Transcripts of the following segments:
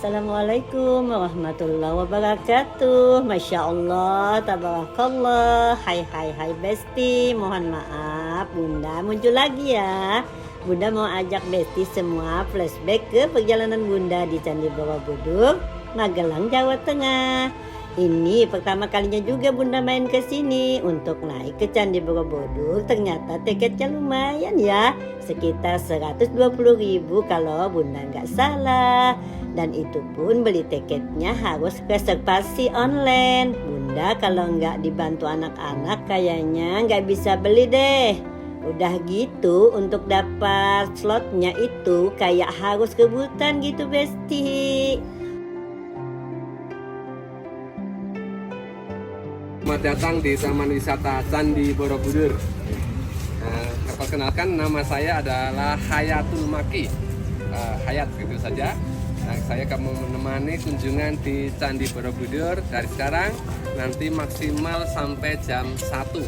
Assalamualaikum warahmatullahi wabarakatuh. Masya Allah, tabarakallah. Hai Besti, mohon maaf Bunda muncul lagi ya. Bunda mau ajak Besti semua flashback ke perjalanan Bunda di Candi Borobudur, Magelang, Jawa Tengah. Ini pertama kalinya juga Bunda main ke sini. Untuk naik ke Candi Borobudur ternyata tiketnya lumayan ya, sekitar 120.000 kalau Bunda nggak salah. Dan itu pun beli tiketnya harus reservasi online. Bunda kalau nggak dibantu anak-anak kayaknya nggak bisa beli deh. Udah gitu untuk dapat slotnya itu kayak harus rebutan gitu Besti. Selamat datang di Taman Wisata Candi Borobudur. Perkenalkan, nama saya adalah Hayatul Maki. Hayat gitu saja. Saya akan menemani kunjungan di Candi Borobudur dari sekarang nanti maksimal sampai jam 1.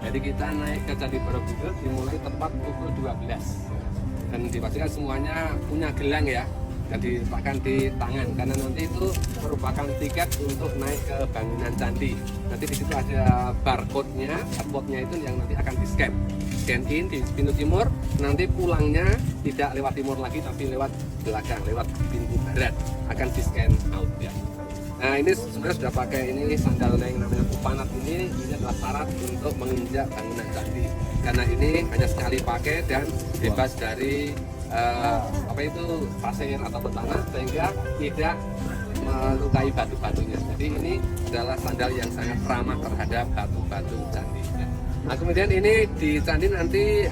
Jadi kita naik ke Candi Borobudur dimulai tepat pukul 12. Dan dipastikan semuanya punya gelang ya, dan diletakkan di tangan karena nanti itu merupakan tiket untuk naik ke bangunan candi. Nanti di situ ada barcode-nya itu yang nanti akan di-scan in di pintu timur. Nanti pulangnya tidak lewat timur lagi tapi lewat belakang, lewat pintu barat, akan di-scan out ya. Nah ini sebenarnya sudah pakai ini sandal yang namanya pupanat ini adalah syarat untuk menginjak bangunan candi karena ini hanya sekali pakai dan bebas dari pasir atau tanah sehingga tidak melukai batu-batunya. Jadi ini adalah sandal yang sangat ramah terhadap batu-batu candi. Nah kemudian ini di candi nanti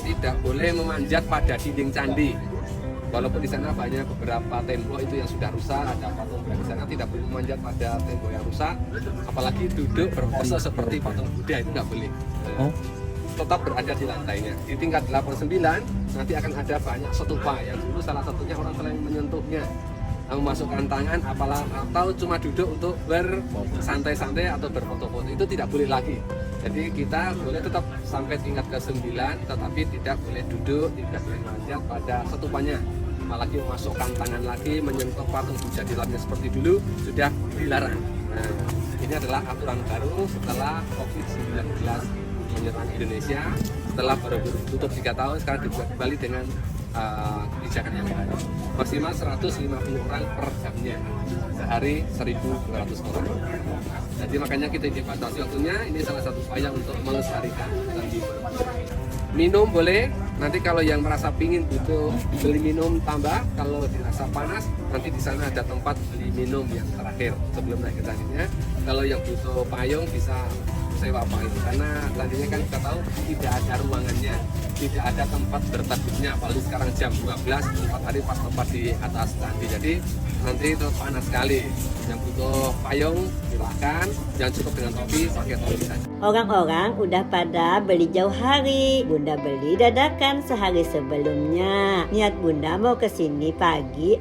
tidak boleh memanjat pada dinding candi. Walaupun di sana banyak beberapa tembok itu yang sudah rusak, ada patung Buddha di sana, tidak boleh memanjat pada tembok yang rusak, apalagi duduk berpose seperti patung Buddha itu nggak boleh. Tetap berada di lantainya. Di tingkat 89 nanti akan ada banyak stupa yang dulu salah satunya orang selain menyentuhnya memasukkan tangan atau cuma duduk untuk bersantai-santai atau berfoto-foto, itu tidak boleh lagi. Jadi kita boleh tetap sampai tingkat ke-9 tetapi tidak boleh duduk, tidak boleh manjat pada stupanya, apalagi memasukkan tangan lagi menyentuh patung Buddha di dalamnya seperti dulu sudah dilarang. Nah, ini adalah aturan baru setelah COVID-19 menyerang Indonesia. Setelah Borobudur tutup 3 tahun, sekarang dibuka kembali dengan kebijakan yang baru. Maksimal 150 orang per jamnya, sehari 1.200 orang. Jadi makanya kita dibatasi waktunya. Ini salah satu upaya untuk melestarikan Candi Borobudur. Minum boleh, nanti kalau yang merasa pingin butuh beli minum tambah, kalau dirasa panas nanti di sana ada tempat beli minum yang terakhir sebelum naik ke candinya. Kalau yang butuh payung bisa sewa payung karena candinya kan kita tahu tidak ada ruangannya, tidak ada tempat berteduhnya, apalagi sekarang jam 12 4 hari pas tempat di atas candi, jadi nanti itu panas sekali. Yang butuh payung silakan, jangan cukup dengan topi, pakai topi saja. Orang-orang udah pada beli jauh hari, Bunda beli dadakan sehari sebelumnya. Niat Bunda mau kesini pagi,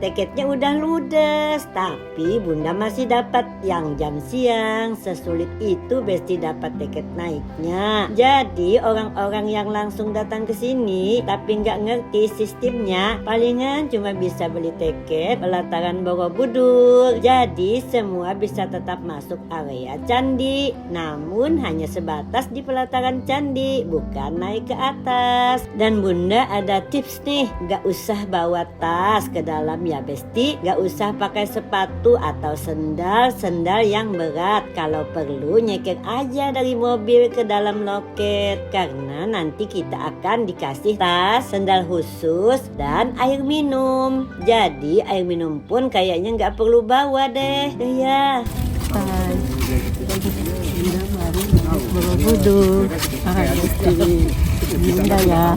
tiketnya udah ludes, tapi Bunda masih dapat yang jam siang. Sesulit itu Besti dapat tiket naiknya. Jadi orang-orang yang langsung datang ke sini tapi nggak ngerti sistemnya, palingan cuma bisa beli tiket pelataran Borobudur. Jadi semua bisa tetap masuk area candi, namun hanya sebatas di pelataran candi, bukan naik ke atas. Dan Bunda ada tips nih, nggak usah bawa tas ke dalam ya Besti, gak usah pakai sepatu atau sendal yang berat. Kalau perlu nyeker aja dari mobil ke dalam loket, karena nanti kita akan dikasih tas, sendal khusus, dan air minum. Jadi air minum pun kayaknya gak perlu bawa deh ya. Borobudur, Bunda ya.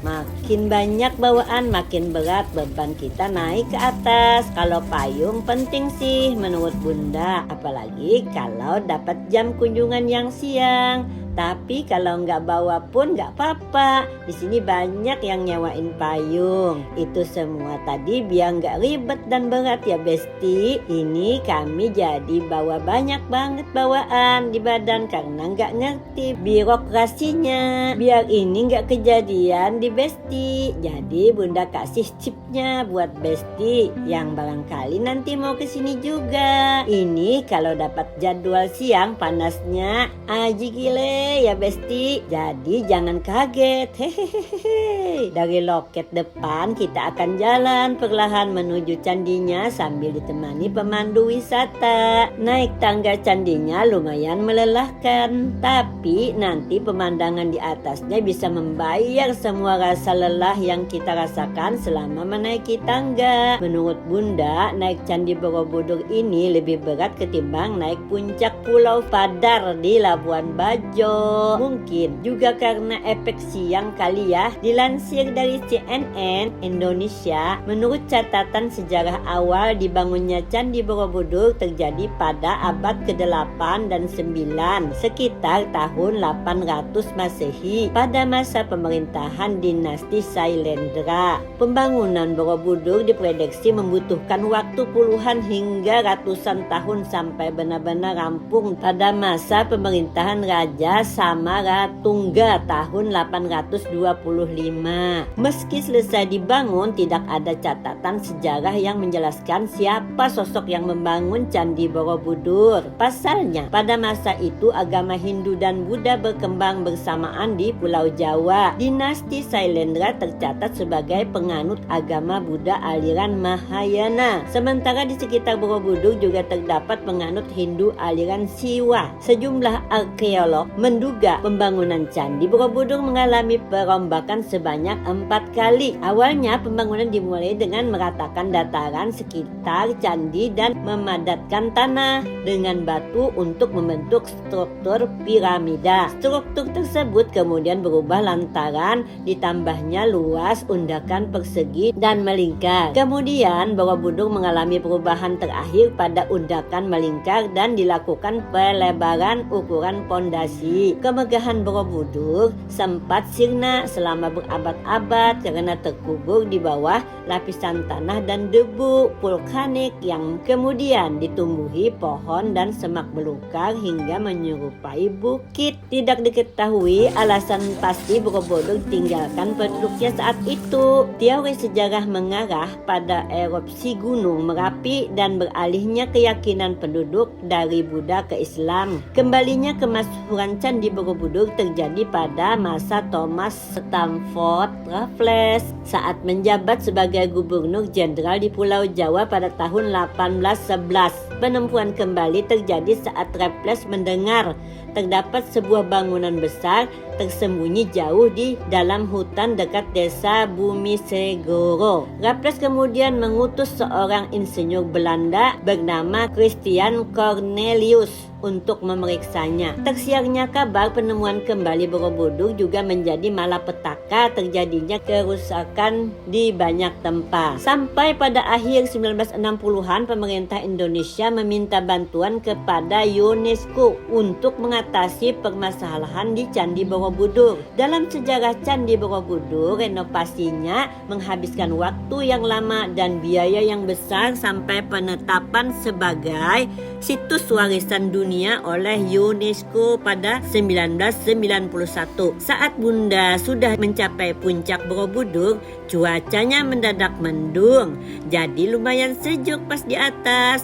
Makin banyak bawaan, makin berat beban kita naik ke atas. Kalau payung penting sih menurut Bunda, apalagi kalau dapat jam kunjungan yang siang. Tapi kalau nggak bawa pun nggak apa-apa. Di sini banyak yang nyewain payung. Itu semua tadi biar nggak ribet dan berat ya Besti. Ini kami jadi bawa banyak banget bawaan di badan karena nggak ngerti birokrasinya. Biar ini nggak kejadian di Besti. Jadi Bunda kasih chipnya buat Besti yang barangkali nanti mau kesini juga. Ini kalau dapat jadwal siang panasnya aji gile ya Besti. Jadi jangan kaget. Hehehe. Dari loket depan kita akan jalan perlahan menuju candinya sambil ditemani pemandu wisata. Naik tangga candinya lumayan melelahkan, tapi nanti pemandangan di atasnya bisa membayar semua rasa lelah yang kita rasakan selama menaiki tangga. Menurut Bunda, naik Candi Borobudur ini lebih berat ketimbang naik puncak Pulau Padar di Labuan Bajo. Mungkin juga karena efek siang kali ya. Dilansir dari CNN Indonesia, menurut catatan sejarah awal dibangunnya Candi Borobudur terjadi pada abad ke-8 dan 9, sekitar tahun 800 Masehi pada masa pemerintahan dinasti Sailendra. Pembangunan Borobudur diprediksi membutuhkan waktu puluhan hingga ratusan tahun sampai benar-benar rampung pada masa pemerintahan Raja Samaratungga tahun 825. Meski selesai dibangun, tidak ada catatan sejarah yang menjelaskan siapa sosok yang membangun Candi Borobudur. Pasalnya, pada masa itu agama Hindu dan Buddha berkembang bersamaan di Pulau Jawa. Dinasti Sailendra tercatat sebagai penganut agama Buddha aliran Mahayana. Sementara di sekitar Borobudur juga terdapat penganut Hindu aliran Siwa. Sejumlah arkeolog menduga pembangunan Candi Borobudur mengalami perombakan sebanyak 4 kali. Awalnya pembangunan dimulai dengan meratakan dataran sekitar candi dan memadatkan tanah dengan batu untuk membentuk struktur piramida. Struktur tersebut kemudian berubah lantaran ditambahnya luas undakan persegi dan melingkar. Kemudian Borobudur mengalami perubahan terakhir pada undakan melingkar dan dilakukan pelebaran ukuran pondasi. Kemegahan Borobudur sempat sirna selama berabad-abad karena terkubur di bawah lapisan tanah dan debu vulkanik yang kemudian ditumbuhi pohon dan semak belukar hingga menyerupai bukit. Tidak diketahui alasan pasti Borobudur ditinggalkan penduduknya saat itu. Teori sejarah mengarah pada erupsi gunung Merapi dan beralihnya keyakinan penduduk dari Buddha ke Islam. Kembalinya kemasyhuran Candi Borobudur terjadi pada masa Thomas Stamford Raffles saat menjabat sebagai Gubernur Jenderal di Pulau Jawa pada tahun 1811. Penemuan kembali terjadi saat Raffles mendengar terdapat sebuah bangunan besar tersembunyi jauh di dalam hutan dekat desa Bumi Segoro. Raffles kemudian mengutus seorang insinyur Belanda bernama Christian Cornelius untuk memeriksanya. Tersiarnya kabar penemuan kembali Borobudur juga menjadi malapetaka terjadinya kerusakan di banyak tempat. Sampai pada akhir 1960-an pemerintah Indonesia meminta bantuan kepada UNESCO untuk mengatasi permasalahan di Candi Borobudur. Dalam sejarah Candi Borobudur, renovasinya menghabiskan waktu yang lama dan biaya yang besar sampai penetapan sebagai situs warisan dunia oleh UNESCO pada 1991. Saat Bunda sudah mencapai puncak Borobudur, cuacanya mendadak mendung. Jadi lumayan sejuk pas di atas.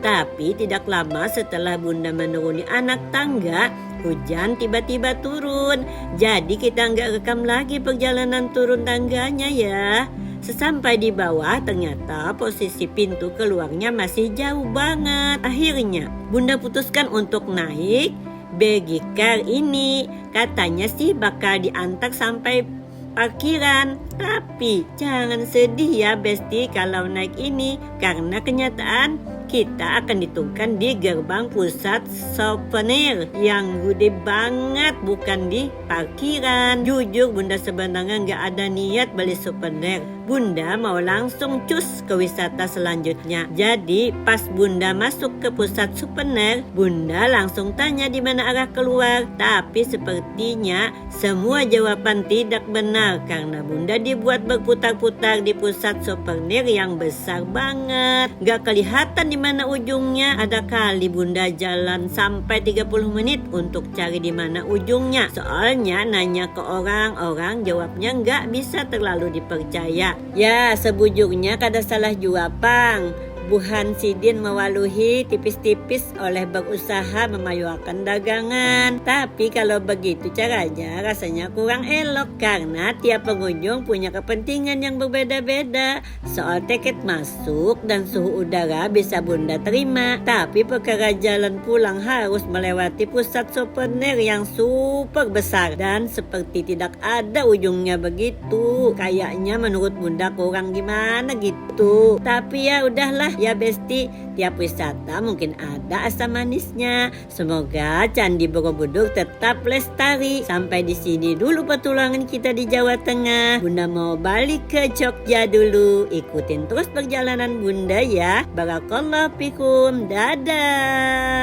Tapi tidak lama setelah Bunda menuruni anak tangga, hujan tiba-tiba turun. Jadi kita nggak rekam lagi perjalanan turun tangganya ya. Sesampai di bawah ternyata posisi pintu keluarnya masih jauh banget. Akhirnya Bunda putuskan untuk naik baby car ini. Katanya sih bakal diantar sampai parkiran. Tapi jangan sedih ya Besti kalau naik ini, karena kenyataan kita akan ditukarkan di gerbang pusat souvenir yang gede banget, bukan di parkiran. Jujur Bunda sebenarnya nggak ada niat beli souvenir. Bunda mau langsung cus ke wisata selanjutnya. Jadi pas Bunda masuk ke pusat souvenir, Bunda langsung tanya di mana arah keluar. Tapi sepertinya semua jawaban tidak benar karena Bunda dibuat berputar-putar di pusat souvenir yang besar banget. Gak kelihatan di mana ujungnya. Ada kali Bunda jalan sampai 30 menit untuk cari di mana ujungnya. Soalnya nanya ke orang jawabnya nggak bisa terlalu dipercaya. Ya sebujurnya kada salah jua pang. Buhan Sidin mewaluhi tipis-tipis oleh berusaha memajukan dagangan. Tapi kalau begitu caranya rasanya kurang elok karena tiap pengunjung punya kepentingan yang berbeda-beda. Soal tiket masuk dan suhu udara bisa Bunda terima. Tapi perkara jalan pulang harus melewati pusat souvenir yang super besar dan seperti tidak ada ujungnya begitu. Kayaknya menurut Bunda kurang gimana gitu. Tapi ya udahlah. Ya Besti, tiap wisata mungkin ada asam manisnya. Semoga Candi Borobudur tetap lestari. Sampai di sini dulu petualangan kita di Jawa Tengah. Bunda mau balik ke Jogja dulu. Ikutin terus perjalanan Bunda ya. Barakallahu fikum. Dadah.